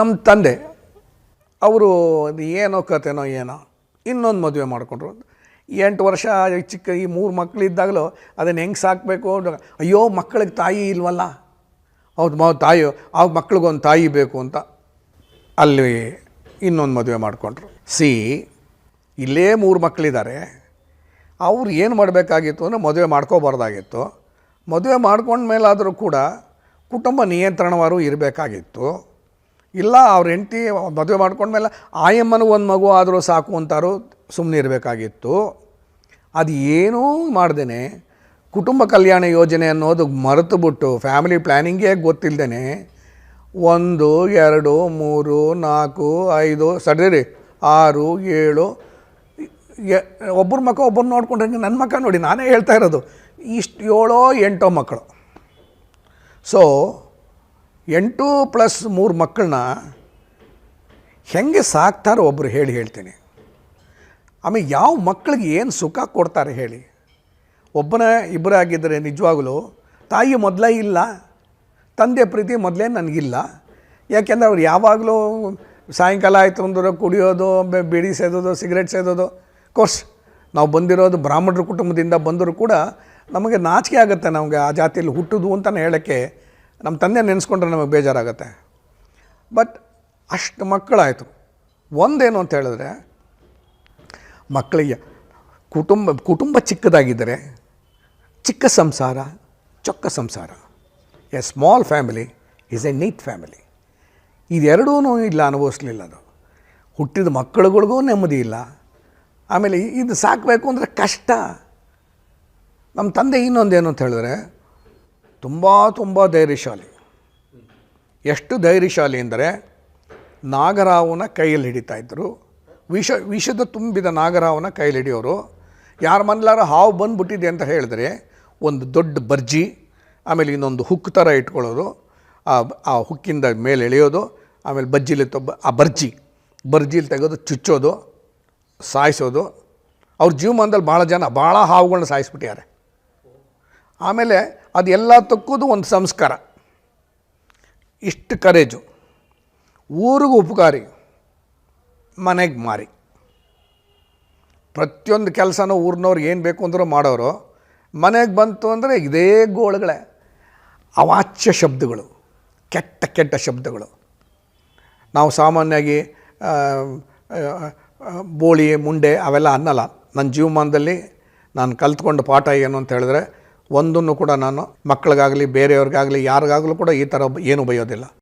ನಮ್ಮ ತಂದೆ ಅವರು ಏನೋ ಕತೆನೋ ಏನೋ ಇನ್ನೊಂದು ಮದುವೆ ಮಾಡಿಕೊಂಡ್ರು. 8 ವರ್ಷ ಚಿಕ್ಕ ಈ 3 ಮಕ್ಕಳಿದ್ದಾಗಲೂ ಅದನ್ನು ಹೆಂಗೆ ಸಾಕಬೇಕು, ಅಯ್ಯೋ ಮಕ್ಕಳಿಗೆ ತಾಯಿ ಇಲ್ವಲ್ಲ, ಹೌದು ತಾಯಿ ಆ ಮಕ್ಳಿಗೊಂದು ತಾಯಿ ಬೇಕು ಅಂತ ಅಲ್ಲಿ ಇನ್ನೊಂದು ಮದುವೆ ಮಾಡಿಕೊಂಡ್ರು. ಇಲ್ಲೇ 3 ಮಕ್ಕಳಿದ್ದಾರೆ, ಅವ್ರು ಏನು ಮಾಡಬೇಕಾಗಿತ್ತು ಅಂದರೆ ಮದುವೆ ಮಾಡ್ಕೋಬಾರ್ದಾಗಿತ್ತು. ಮದುವೆ ಮಾಡ್ಕೊಂಡ್ಮೇಲಾದರೂ ಕೂಡ ಕುಟುಂಬ ನಿಯಂತ್ರಣವಾರು ಇರಬೇಕಾಗಿತ್ತು. ಇಲ್ಲ ಅವ್ರ ಹೆಂಡತಿ ಮದುವೆ ಮಾಡ್ಕೊಂಡ್ಮೇಲೆ ಆಯಮ್ಮನಿಗೆ ಒಂದು ಮಗು ಆದರೂ ಸಾಕು ಅಂತಾರು ಸುಮ್ಮನೆ ಇರಬೇಕಾಗಿತ್ತು. ಅದು ಏನೂ ಮಾಡ್ದೇ ಕುಟುಂಬ ಕಲ್ಯಾಣ ಯೋಜನೆ ಅನ್ನೋದು ಮರೆತು ಬಿಟ್ಟು ಫ್ಯಾಮಿಲಿ ಪ್ಲ್ಯಾನಿಂಗೇ ಗೊತ್ತಿಲ್ಲದೇ 1 2 3 4 5 ಸಡ್ರಿ 6 7 ಒಬ್ಬರ ಮಕ್ಕ ಒಬ್ಬರು ನೋಡ್ಕೊಂಡ್ರೆ ನನ್ನ ಮಕ್ಕ ನೋಡಿ, ನಾನೇ ಹೇಳ್ತಾ ಇರೋದು ಇಷ್ಟು 7 8 ಮಕ್ಕಳು. ಸೊ 8 + 3 ಮಕ್ಕಳನ್ನ ಹೆಂಗೆ ಸಾಕ್ತಾರೋ ಒಬ್ಬರು ಹೇಳ್ತೀನಿ. ಆಮೇಲೆ ಯಾವ ಮಕ್ಕಳಿಗೆ ಏನು ಸುಖ ಕೊಡ್ತಾರೆ ಹೇಳಿ? ಒಬ್ಬನ ಇಬ್ಬರಾಗಿದ್ದರೆ ನಿಜವಾಗಲೂ ತಾಯಿ ಮೊದಲೇ ಇಲ್ಲ, ತಂದೆ ಪ್ರೀತಿ ಮೊದಲೇ ನನಗಿಲ್ಲ. ಯಾಕೆಂದರೆ ಅವ್ರು ಯಾವಾಗಲೂ ಸಾಯಂಕಾಲ ಆಯಿತು ಅಂದ್ರೆ ಕುಡಿಯೋದು, ಬೀಡಿ ಸೇದೋದು, ಸಿಗರೇಟ್ ಸೇದೋದು. ಕೋರ್ಸ್ ನಾವು ಬಂದಿರೋದು ಬ್ರಾಹ್ಮಣರ ಕುಟುಂಬದಿಂದ ಬಂದರೂ ಕೂಡ ನಮಗೆ ನಾಚಿಕೆ ಆಗುತ್ತೆ, ನಮಗೆ ಆ ಜಾತಿಯಲ್ಲಿ ಹುಟ್ಟೋದು ಅಂತಲೇ ಹೇಳೋಕ್ಕೆ ನಮ್ಮ ತಂದೆ ನೆನೆಸ್ಕೊಂಡ್ರೆ ನಮಗೆ ಬೇಜಾರಾಗುತ್ತೆ. ಬಟ್ ಅಷ್ಟು ಮಕ್ಕಳಾಯಿತು. ಒಂದೇನು ಅಂತ ಹೇಳಿದ್ರೆ ಮಕ್ಕಳಿಗೆ ಕುಟುಂಬ ಚಿಕ್ಕದಾಗಿದ್ದರೆ ಚಿಕ್ಕ ಸಂಸಾರ ಚೊಕ್ಕ ಸಂಸಾರ. A small family is a neat family. ಇದೆರಡೂ ಇಲ್ಲ, ಅನುಭವಿಸ್ಲಿಲ್ಲ. ಅದು ಹುಟ್ಟಿದ ಮಕ್ಕಳುಗಳಿಗೂ ನೆಮ್ಮದಿ ಇಲ್ಲ. ಆಮೇಲೆ ಇದು ಸಾಕಬೇಕು ಅಂದರೆ ಕಷ್ಟ. ನಮ್ಮ ತಂದೆ ಇನ್ನೊಂದೇನು ಅಂತ ಹೇಳಿದ್ರೆ ತುಂಬ ಧೈರ್ಯಶಾಲಿ. ಎಷ್ಟು ಧೈರ್ಯಶಾಲಿ ಅಂದರೆ ನಾಗರಾವನ ಕೈಯಲ್ಲಿ ಹಿಡಿತಾಯಿದ್ರು. ವಿಷದ ತುಂಬಿದ ನಾಗರಾವನ ಕೈಯಲ್ಲಿ ಹಿಡಿಯೋರು. ಯಾರ ಮನೆಲಾರ ಹಾವು ಬಂದುಬಿಟ್ಟಿದೆ ಅಂತ ಹೇಳಿದ್ರೆ ಒಂದು ದೊಡ್ಡ ಬರ್ಜಿ, ಆಮೇಲೆ ಇನ್ನೊಂದು ಹುಕ್ ಥರ ಇಟ್ಕೊಳ್ಳೋದು, ಆ ಹುಕ್ಕಿಂದ ಮೇಲೆ ಎಳೆಯೋದು, ಆಮೇಲೆ ಆ ಬರ್ಜಿಲಿ ತೆಗೆದು ಚುಚ್ಚೋದು, ಸಾಯಿಸೋದು. ಅವ್ರ ಜೀವಮಾನದಲ್ಲಿ ಭಾಳ ಹಾವುಗಳನ್ನ ಸಾಯಿಸ್ಬಿಟ್ಟಿದ್ದಾರೆ. ಆಮೇಲೆ ಅದೆಲ್ಲ ತಕ್ಕೋದು ಒಂದು ಸಂಸ್ಕಾರ. ಇಷ್ಟು ಕರೇಜು. ಊರಿಗೂ ಉಪಕಾರಿ, ಮನೆಗೆ ಮಾರಿ. ಪ್ರತಿಯೊಂದು ಕೆಲಸನೂ ಊರಿನವ್ರಿಗೆ ಏನು ಬೇಕು ಅಂದರೂ ಮಾಡೋರು. ಮನೆಗೆ ಬಂತು ಅಂದರೆ ಇದೇ ಗೋಳುಗಳೇ, ಅವಾಚ್ಯ ಶಬ್ದಗಳು, ಕೆಟ್ಟ ಶಬ್ದಗಳು. ನಾವು ಸಾಮಾನ್ಯವಾಗಿ ಬೋಳಿ ಮುಂಡೆ ಅವೆಲ್ಲ ಅನ್ನಲ್ಲ. ನನ್ನ ಜೀವಮಾನದಲ್ಲಿ ನಾನು ಕಲ್ತ್ಕೊಂಡು ಪಾಠ ಏನು ಅಂತ ಹೇಳಿದ್ರೆ ಒಂದನ್ನು ಕೂಡ ನಾನು ಮಕ್ಕಳಿಗಾಗಲಿ ಬೇರೆಯವ್ರಿಗಾಗಲಿ ಯಾರಿಗಾಗಲೂ ಕೂಡ ಈ ಥರ ಏನು ಬೈಯೋದಿಲ್ಲ.